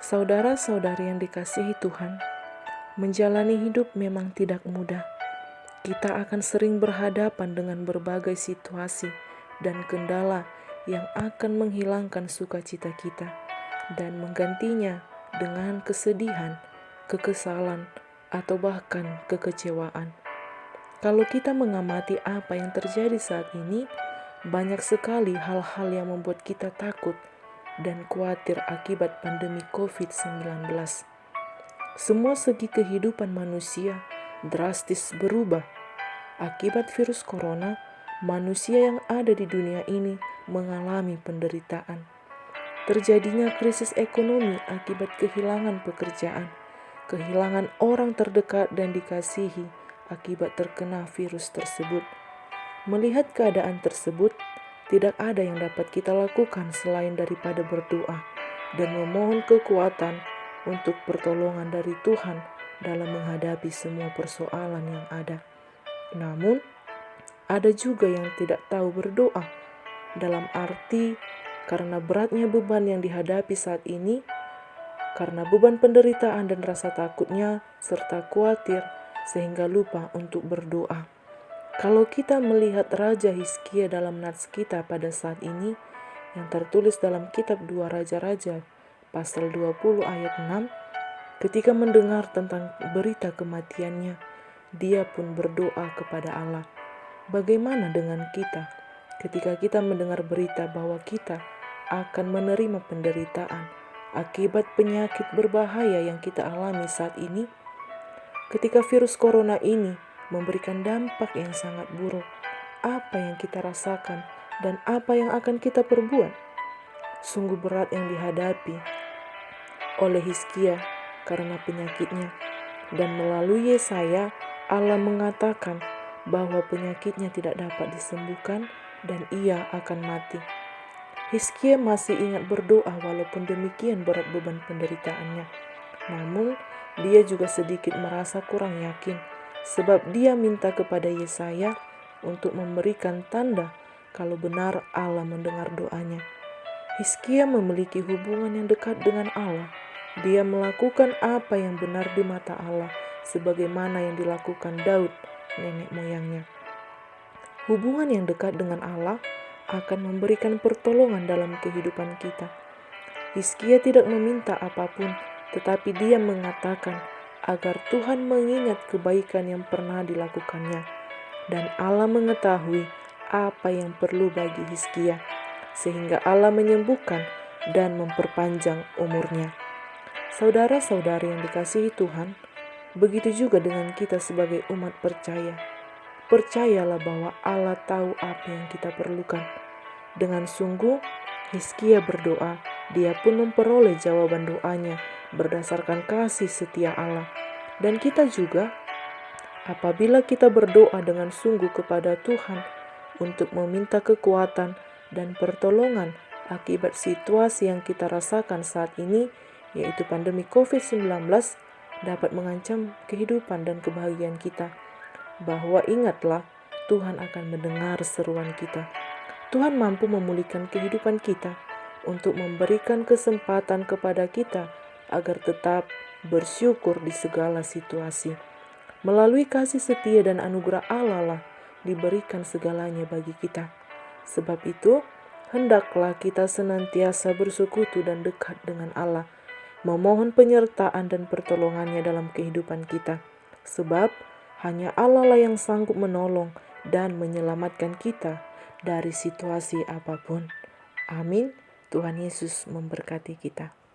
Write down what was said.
Saudara-saudari yang dikasihi Tuhan, menjalani hidup memang tidak mudah. Kita akan sering berhadapan dengan berbagai situasi dan kendala yang akan menghilangkan sukacita kita dan menggantinya dengan kesedihan, kekesalan, atau bahkan kekecewaan. Kalau kita mengamati apa yang terjadi saat ini, banyak sekali hal-hal yang membuat kita takut dan khawatir akibat pandemi COVID-19. Semua segi kehidupan manusia drastis berubah. Akibat virus corona, manusia yang ada di dunia ini mengalami penderitaan. Terjadinya krisis ekonomi akibat kehilangan pekerjaan, kehilangan orang terdekat dan dikasihi akibat terkena virus tersebut. Melihat keadaan tersebut, tidak ada yang dapat kita lakukan selain daripada berdoa dan memohon kekuatan untuk pertolongan dari Tuhan dalam menghadapi semua persoalan yang ada. Namun, ada juga yang tidak tahu berdoa, dalam arti karena beratnya beban yang dihadapi saat ini, karena beban penderitaan dan rasa takutnya, serta khawatir, sehingga lupa untuk berdoa. Kalau kita melihat Raja Hizkia dalam nats kita pada saat ini, yang tertulis dalam kitab 2 Raja-Raja, pasal 20 ayat 6, ketika mendengar tentang berita kematiannya, dia pun berdoa kepada Allah. Bagaimana dengan kita ketika kita mendengar berita bahwa kita akan menerima penderitaan akibat penyakit berbahaya yang kita alami saat ini? Ketika virus corona ini memberikan dampak yang sangat buruk, apa yang kita rasakan dan apa yang akan kita perbuat? Sungguh berat yang dihadapi oleh Hizkia karena penyakitnya, dan melalui Yesaya Allah mengatakan bahwa penyakitnya tidak dapat disembuhkan dan ia akan mati. Hizkia masih ingat berdoa walaupun demikian berat beban penderitaannya. Namun dia juga sedikit merasa kurang yakin, sebab dia minta kepada Yesaya untuk memberikan tanda kalau benar Allah mendengar doanya. Hizkia memiliki hubungan yang dekat dengan Allah. Dia melakukan apa yang benar di mata Allah, sebagaimana yang dilakukan Daud, nenek moyangnya. Hubungan yang dekat dengan Allah akan memberikan pertolongan dalam kehidupan kita. Hizkia tidak meminta apapun, tetapi dia mengatakan agar Tuhan mengingat kebaikan yang pernah dilakukannya, dan Allah mengetahui apa yang perlu bagi Hizkia, sehingga Allah menyembuhkan dan memperpanjang umurnya. Saudara-saudari yang dikasihi Tuhan, begitu juga dengan kita sebagai umat percaya. Percayalah bahwa Allah tahu apa yang kita perlukan. Dengan sungguh, Hizkia berdoa, dia pun memperoleh jawaban doanya berdasarkan kasih setia Allah. Dan kita juga, apabila kita berdoa dengan sungguh kepada Tuhan untuk meminta kekuatan dan pertolongan akibat situasi yang kita rasakan saat ini, yaitu pandemi COVID-19, dapat mengancam kehidupan dan kebahagiaan kita. Bahwa ingatlah, Tuhan akan mendengar seruan kita. Tuhan mampu memulihkan kehidupan kita untuk memberikan kesempatan kepada kita agar tetap bersyukur di segala situasi. Melalui kasih setia dan anugerah Allah lah diberikan segalanya bagi kita. Sebab itu, hendaklah kita senantiasa bersekutu dan dekat dengan Allah, memohon penyertaan dan pertolongannya dalam kehidupan kita. Sebab hanya Allah lah yang sanggup menolong dan menyelamatkan kita dari situasi apapun. Amin. Tuhan Yesus memberkati kita.